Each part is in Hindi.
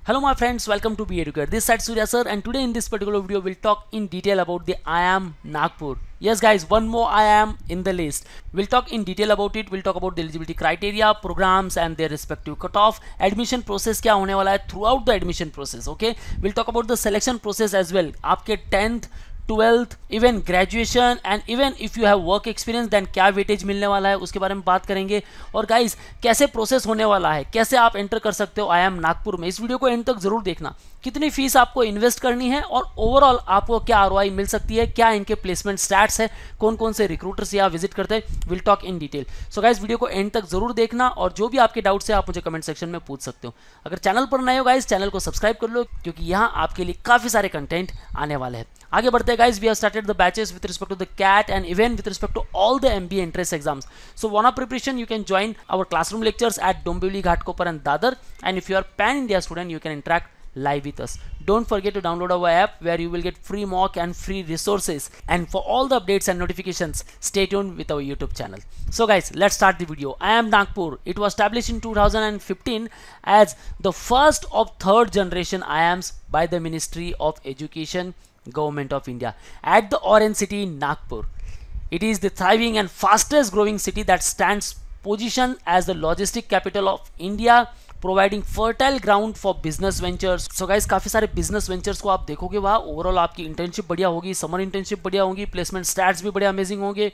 Hello my friends, welcome to Be Educated. This side Surya sir, and today in this particular video we'll talk in detail about the IIM Nagpur. Yes guys, one more IIM in the list. We'll talk in detail about it. We'll talk about the eligibility criteria, programs and their respective cutoff, admission process क्या होने वाला है throughout the admission process. Okay, we'll talk about the selection process as well. आपके 10th 12th even graduation and even if you have work experience then क्या वेटेज मिलने वाला है उसके बारे में बात करेंगे। और गाइस कैसे प्रोसेस होने वाला है, कैसे आप एंटर कर सकते हो IIM नागपुर में, इस वीडियो को एंड तक जरूर देखना। कितनी फीस आपको इन्वेस्ट करनी है और ओवरऑल आपको क्या ROI मिल सकती है, क्या इनके प्लेसमेंट स्टैट्स है, कौन कौन से रिक्रूटर्स यहाँ विजिट करते हैं, will talk in detail. So guys video को एंड तक जरूर देखना और जो भी आपके डाउट्स है आप मुझे कमेंट सेक्शन में पूछ सकते हो। अगर चैनल पर नए हो गाइस चैनल को सब्सक्राइब कर लो क्योंकि यहाँ आपके लिए काफ़ी सारे कंटेंट आने वाले हैं। आगे बढ़ते हैं guys, we have started the batches with respect to the CAT and even with respect to all the MBA entrance exams. So wanna preparation, you can join our classroom lectures at Dombivli, Ghatkopar and Dadar, and if you are Pan India student you can interact live with us. Don't forget to download our app where you will get free mock and free resources, and for all the updates and notifications stay tuned with our YouTube channel. So guys, let's start the video. IIM Nagpur, it was established in 2015 as the first of third generation IIMs by the Ministry of Education, Government of India at the Orange City, Nagpur. It is the thriving and fastest growing city that stands positioned as the logistic capital of India, providing fertile ground for business ventures. So guys काफ़ी सारे बिजनेस वेंचर्स को आप देखोगे वहाँ। ओवरऑल आपकी इंटर्नशिप बढ़िया होगी, समर इंटर्नशिप बढ़िया होगी, प्लेसमेंट स्टैट्स भी बढ़िया अमेजिंग होंगे,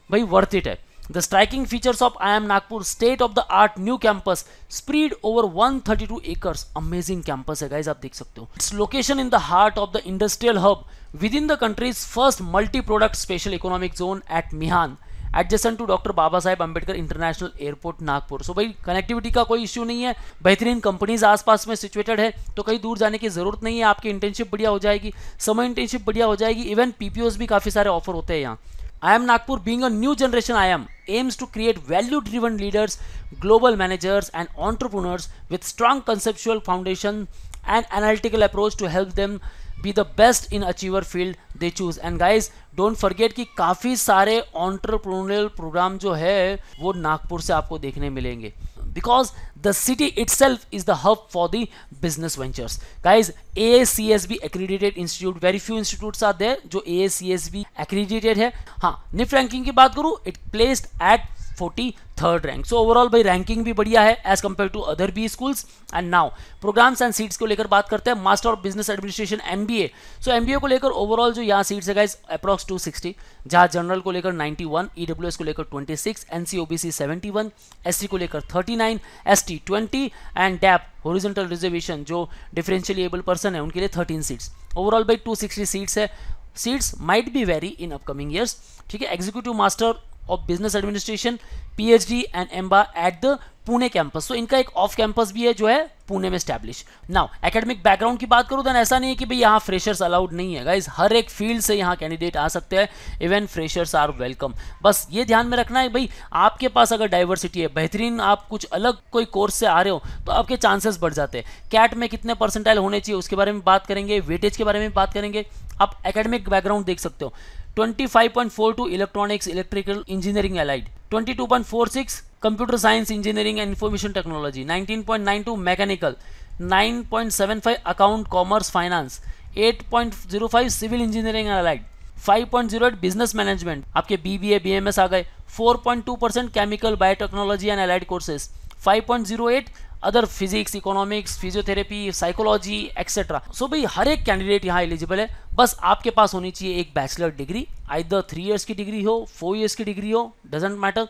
भाई वर्थ इट है। The striking features of IIM Nagpur state of the art new campus spread over 132 acres. Amazing campus है guys, आप देख सकते हो। Its location in the heart of the industrial hub within the country's first multi-product special economic zone at Mihan, adjacent to doctor Babasaheb Ambedkar international airport Nagpur. So भाई कनेक्टिविटी का कोई इश्यू नहीं है, बेहतरीन कंपनीज आसपास में सिचुएटेड है तो कहीं दूर जाने की जरूरत नहीं है। आपकी इंटर्नशिप बढ़िया हो जाएगी, समर इंटर्नशिप बढ़िया हो जाएगी, इवन PPOs भी काफ़ी सारे ऑफर होते हैं यहाँ। IIM Nagpur, being a new generation IIM, aims to create value-driven leaders, global managers, and entrepreneurs with strong conceptual foundation and analytical approach to help them be the best in achiever field they choose. And guys, don't forget कि काफ़ी सारे entrepreneurial program जो है वो नागपुर से आपको देखने मिलेंगे because the city itself is the hub for the business ventures. Guys, AACSB accredited institute, very few institutes are there जो AACSB accredited है। हाँ, NIFT ranking की बात करूँ, it placed at 43rd rank. So overall भाई रैंकिंग भी बढ़िया है as compare to other B schools. And now programs and seats को लेकर बात करते हैं। Master of business administration MBA, so MBA को लेकर ओवरऑल जो यहाँ सीट्स है गाइस अप्रॉक्स 260, जहाँ जनरल को लेकर 91, EWS को लेकर 26, NC OBC 71, SC को लेकर 39, ST 20 and DAP horizontal reservation जो डिफरेंशियली एबल पर्सन है उनके लिए 13 सीट्स। ओवरऑल भाई 260 सीट्स है। Seats might be very in upcoming years, ठीक है। Executive master of business administration PhD and MBA at the Pune campus. तो इनका एक ऑफ कैंपस भी है जो है पुणे में स्टैब्लिश। नाउ एकेडमिक बैकग्राउंड की बात करूँ तो ऐसा नहीं है कि भाई यहाँ फ्रेशर्स अलाउड नहीं है गाइज, हर एक फील्ड से यहाँ कैंडिडेट आ सकते हैं, इवन फ्रेशर्स आर वेलकम। बस ये ध्यान में रखना है भाई आपके पास अगर डाइवर्सिटी है, बेहतरीन आप कुछ अलग कोई कोर्स से आ रहे हो तो आपके चांसेस बढ़ जाते हैं। CAT में कितने परसेंटाइल होने चाहिए उसके बारे में बात करेंगे, वेटेज के बारे में बात करेंगे। आप एकेडमिक बैकग्राउंड देख सकते हो, 25.42 electronics electrical engineering allied, 22.46 computer science engineering and information technology, 19.92 mechanical, 9.75 account commerce finance, 8.05 civil engineering allied, 5.08 business management, आपके BBA BMS आ गए, 4.2% chemical biotechnology and allied courses, 5.08 other physics, economics, physiotherapy, psychology etcetera. So भाई हर एक कैंडिडेट यहाँ एलिजिबल है, बस आपके पास होनी चाहिए एक बैचलर डिग्री, आइदर 3 इयर्स की डिग्री हो, 4 इयर्स की डिग्री हो, डजेंट मैटर।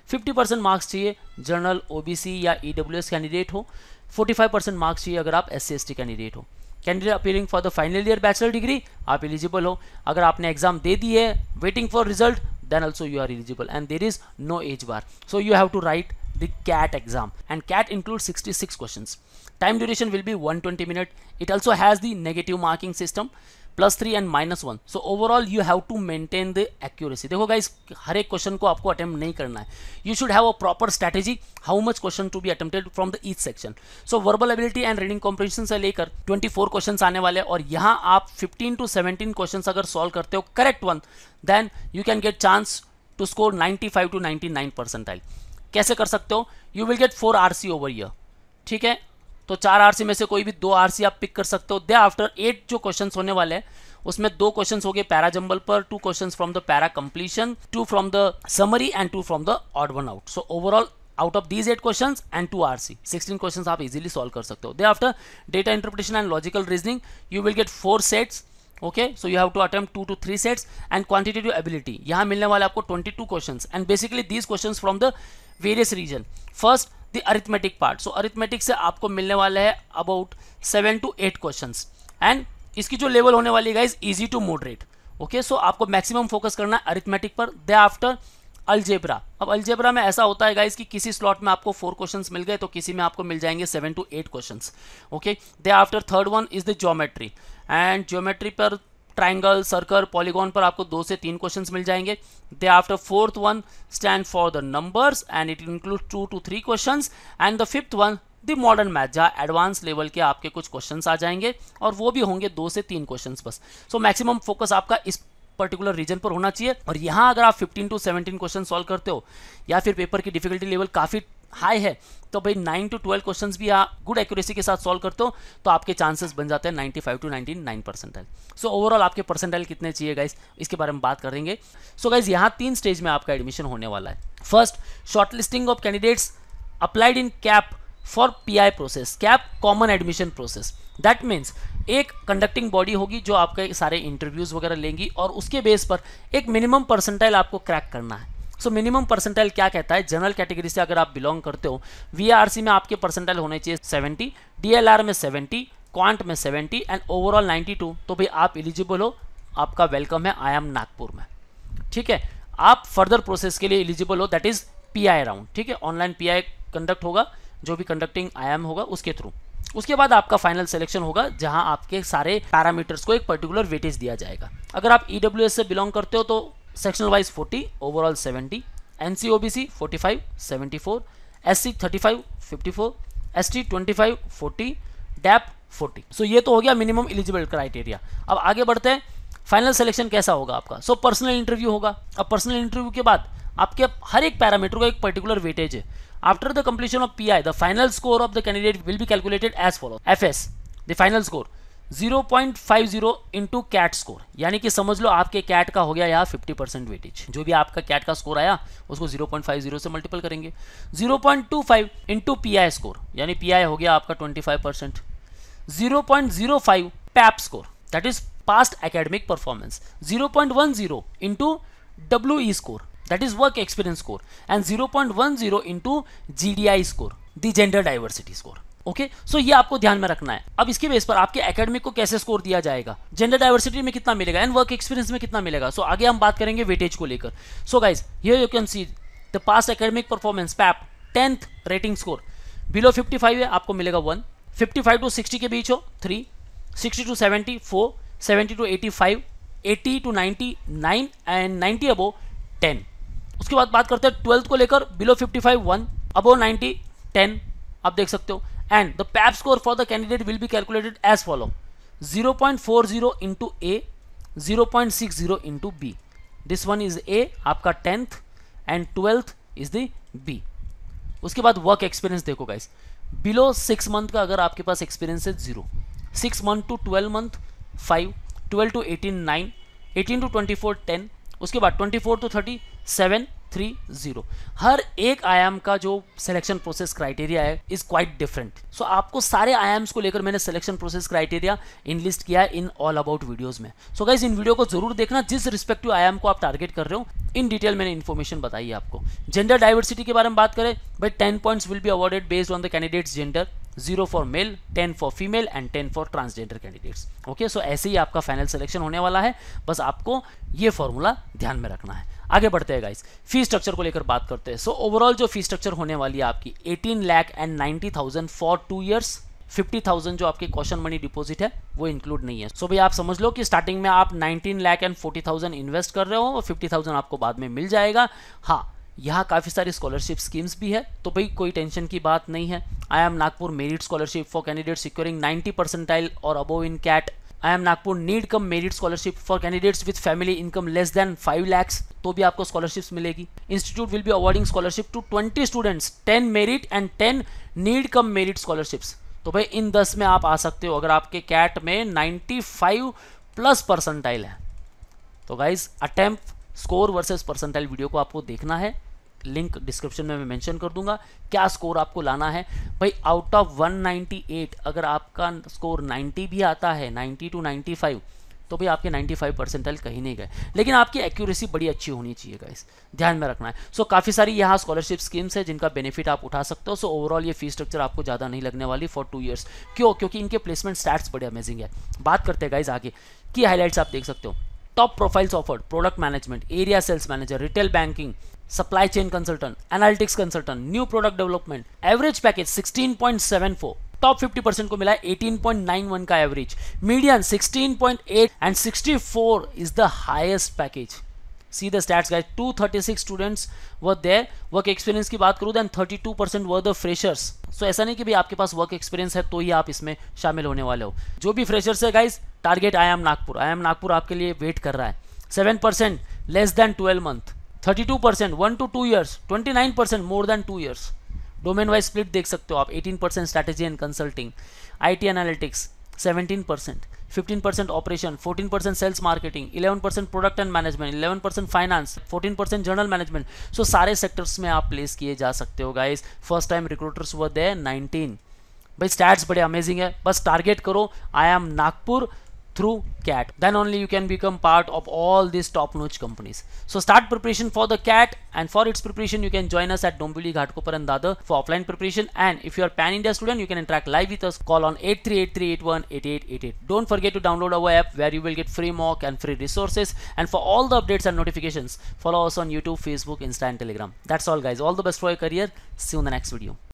50% मार्क्स चाहिए जनरल OBC या EWS कैंडिडेट हो, 45% मार्क्स चाहिए अगर आप SC ST कैंडिडेट हो। Candidate appearing for the final year bachelor degree आप एलिजिबल हो। अगर आपने एग्जाम दे दी है, waiting for result, then also you are eligible and there is no age bar. So you have to write the CAT exam and CAT includes 66 questions. Time duration will be 120 minutes. It also has the negative marking system, +3 and -1. So overall you have to maintain the accuracy. देखो guys हर एक क्वेश्चन को आपको अटेम्प्ट नहीं करना है. You should have a proper strategy how much question to be attempted from the each section. So verbal ability and reading comprehension से लेकर 24 क्वेश्चंस आने वाले हैं और यहाँ आप 15 to 17 क्वेश्चंस अगर सॉल्व करते हो correct one, then you can get chance to score 95 to 99 percentile. कैसे कर सकते हो? You will get 4 RC over year. ठीक है, तो 4 आरसी में से कोई भी 2 आरसी आप पिक कर सकते हो। दे आफ्टर 8 जो क्वेश्चंस होने वाले हैं उसमें 2 क्वेश्चंस हो गए पैरा जंबल पर, 2 questions from the para completion, 2 from the summary and 2 from the odd one out. So overall out of these 8 questions and 2 RC 16 questions आप easily solve कर सकते हो। Thereafter data interpretation and logical reasoning you will get 4 sets, okay, so you have to attempt 2 to 3 sets and quantitative ability यहाँ मिलने वाले आपको 22 questions and basically these questions from the various region। First the arithmetic part, so arithmetic से आपको मिलने वाले है about 7 to 8 questions and इसकी जो लेवल होने वाली है guys easy to moderate, okay, so आपको मैक्सिमम फोकस करना है अरिथमेटिक पर। Thereafter अलजेब्रा, अब अलजेब्रा में ऐसा होता है गाइस कि किसी स्लॉट में आपको 4 क्वेश्चंस मिल गए तो किसी में आपको मिल जाएंगे 7 to 8 questions, okay. They after third one is the geometry and geometry पर ट्राइंगल, सर्कल, पॉलीगॉन पर आपको 2 से 3 क्वेश्चंस मिल जाएंगे। They after fourth one stand for the numbers and it include 2 to 3 questions and the fifth one the modern math जहाँ एडवांस लेवल के आपके कुछ क्वेश्चंस आ जाएंगे और वो भी होंगे 2 से 3 क्वेश्चंस बस। सो मैक्सिमम फोकस आपका इस पर्टिकुलर रीजन पर होना चाहिए। और यहाँ अगर आप 15 to 17 क्वेश्चन सॉल्व करते हो या फिर पेपर की डिफिकल्टी लेवल काफ़ी हाई है तो भाई 9 to 12 क्वेश्चंस भी आप गुड एक्यूरेसी के साथ सॉल्व करते हो तो आपके चांसेस बन जाते हैं 95 to 99 परसेंटाइल। सो ओवरऑल आपके परसेंटाइल कितने चाहिए गाइस इसके बारे में बात करेंगे। सो गाइस यहाँ 3 स्टेज में आपका एडमिशन होने वाला है। First, shortlisting of candidates applied in cap for pi process, cap common admission process. That means एक कंडक्टिंग बॉडी होगी जो आपके सारे इंटरव्यूज वगैरह लेंगी और उसके बेस पर एक मिनिमम परसेंटाइल आपको क्रैक करना है। सो मिनिमम परसेंटाइल क्या कहता है, जनरल कैटेगरी से अगर आप बिलोंग करते हो वीआरसी में आपके परसेंटाइल होने चाहिए 70, डीएलआर में 70, क्वांट में 70 एंड ओवरऑल 92, तो भाई आप एलिजिबल हो, आपका वेलकम है IIM नागपुर में, ठीक है। आप फर्दर प्रोसेस के लिए एलिजिबल हो, दैट इज पीआई राउंड, ठीक है। ऑनलाइन पीआई कंडक्ट होगा, जो भी कंडक्टिंग IIM होगा उसके थ्रू। उसके बाद आपका फाइनल सिलेक्शन होगा जहां आपके सारे पैरामीटर्स को एक पर्टिकुलर वेटेज दिया जाएगा। अगर आप ईडब्ल्यूएस से बिलोंग करते हो तो sectional wise 40, overall 70, NC OBC 45, 74, SC 35, 54, ST 25, 40, DAP 40। So ये तो हो गया मिनिमम एलिजिबल क्राइटेरिया। अब आगे बढ़ते हैं, फाइनल सिलेक्शन कैसा होगा आपका। सो पर्सनल इंटरव्यू होगा। अब पर्सनल इंटरव्यू के बाद आपके हर एक पैरामीटर का एक पर्टिकुलर वेटेज है। After the completion of PI, the final score of the candidate will be calculated as follows. FS, the final score 0.50 into CAT score, यानी कि समझ लो आपके CAT का हो गया यहाँ 50% वेटेज। जो भी आपका CAT का स्कोर आया उसको 0.50 से मल्टीपल करेंगे। 0.25 into PI स्कोर, यानी PI हो गया आपका 25%। 0.05 PAP score, that is past academic performance. 0.10 into WE score, that is work experience score, and 0.10 into GDI score, the gender diversity score, okay. So ये आपको ध्यान में रखना है। अब इसके बेस पर आपके एकेडमिक को कैसे स्कोर दिया जाएगा, जेंडर डाइवर्सिटी में कितना मिलेगा एंड वर्क एक्सपीरियंस में कितना मिलेगा। सो आगे हम बात करेंगे वेटेज को लेकर। So guys here you can see the past academic performance PAP 10th rating score below 55 है आपको मिलेगा 1, 55 to 60 के बीच हो 3, 60 to 70 4, 70 to 85, 80 to 90 9 एंड 90 अबो 10। उसके बाद बात करते हैं 12th को लेकर, बिलो 55 1, अबो 90 10, आप देख सकते हो। And the PAP score for the candidate will be calculated as follow: 0.40 into A, 0.60 into B. This one is A आपका 10th and 12th is the B. उसके बाद वर्क एक्सपीरियंस देखो गाइस, बिलो 6 मंथ का अगर आपके पास एक्सपीरियंस है 0, 6 month to 12 month 5, 12 to 18 9, 18 to 24 10, उसके बाद 24 to 30 7 3 0। हर एक IIM का जो सिलेक्शन प्रोसेस क्राइटेरिया है इज क्वाइट डिफरेंट। सो आपको सारे IIMs को लेकर मैंने सिलेक्शन प्रोसेस क्राइटेरिया इनलिस्ट किया है इन ऑल अबाउट वीडियोस में। सो गाइज इन वीडियो को जरूर देखना, जिस रिस्पेक्टिव IIM को आप टारगेट कर रहे हो इन डिटेल मैंने इन्फॉर्मेशन बताई है आपको। जेंडर डाइवर्सिटी के बारे में बात करें भाई 10 points will be awarded based on the candidates gender, 0 for male, 10 for female and 10 for transgender candidates, okay. So ऐसे ही आपका फाइनल सिलेक्शन होने वाला है, बस आपको ये फॉर्मूला ध्यान में रखना है। आगे बढ़ते हैं गाइस, फी स्ट्रक्चर को लेकर बात करते हैं। सो ओवरऑल जो फी स्ट्रक्चर होने वाली है आपकी 18,90,000 फॉर 2 ईयर्स, 50,000 जो आपकी कॉशन मनी डिपॉजिट है वो इंक्लूड नहीं है। सो भाई आप समझ लो कि स्टार्टिंग में आप 19,40,000 इन्वेस्ट कर रहे हो और 50,000 आपको बाद में मिल जाएगा। हाँ, यहाँ काफ़ी सारी स्कॉलरशिप स्कीम्स भी है, तो भाई कोई टेंशन की बात नहीं है। IIM Nagpur merit scholarship for candidate securing 90 percentile और above in CAT. IIM Nagpur need cum merit scholarship for candidates with family income less than 5 lakhs, तो भी आपको स्कॉलरशिप्स मिलेगी। Institute will be awarding scholarship to 20 students, 10 merit and 10 need cum merit scholarships. तो भाई इन 10 में आप आ सकते हो अगर आपके कैट में 95 प्लस परसेंटाइल है। तो guys attempt score versus percentile video को आपको देखना है, लिंक डिस्क्रिप्शन में मैं मेंशन कर दूंगा। क्या स्कोर आपको लाना है भाई, आउट ऑफ 198 अगर आपका स्कोर 90 भी आता है, 90 to 95, तो भाई आपके 95 परसेंटाइल कहीं नहीं गए, लेकिन आपकी एक्यूरेसी बड़ी अच्छी होनी चाहिए गाइस, ध्यान में रखना है। सो काफ़ी सारी यहाँ स्कॉलरशिप स्कीम्स है जिनका बेनिफिट आप उठा सकते हो। सो ओवरऑल ये फीस स्ट्रक्चर आपको ज़्यादा नहीं लगने वाली फॉर 2 ईयर्स। क्यों? क्योंकि इनके प्लेसमेंट स्टैट्स बड़े अमेजिंग है। बात करते हैं गाइस आगे की हाईलाइट्स, आप देख सकते हो। Top profiles offered, product management, area sales manager, retail banking, supply chain consultant, analytics consultant, new product development. Average package 16.74, top 50% को मिला है 18.91 का average, median 16.8 and 64 is the highest package. See the stats guys, 236 students were there. Work experience की बात करूं then 32% were the freshers. So ऐसा नहीं कि भाई आपके पास वर्क एक्सपीरियंस है तो ही आप इसमें शामिल होने वाले हो। जो भी फ्रेशर्स है guys, target I M Nagpur, I M Nagpur आपके लिए वेट कर रहा है। 7% less than 12 month, 32% 1 to 2 years, 29% more than 2 years. Domain wise split देख सकते हो आप, 18% strategy and consulting, IT analytics 17%, 15% operation, 14% sales marketing, 11% product and management, 11% finance, 14% general management. So सारे सेक्टर्स में आप प्लेस किए जा सकते हो guys. First time recruiters were there 19। भाई स्टैट्स बड़े अमेजिंग है, बस टारगेट करो I M Nagpur through CAT, then only you can become part of all these top-notch companies. So start preparation for the CAT, and for its preparation you can join us at Dombivli, Ghatkopar and Dadar for offline preparation. And if you are pan-India student, you can interact live with us. Call on 8383818888. Don't forget to download our app where you will get free mock and free resources. And for all the updates and notifications, follow us on YouTube, Facebook, Insta and Telegram. That's all guys. All the best for your career. See you in the next video.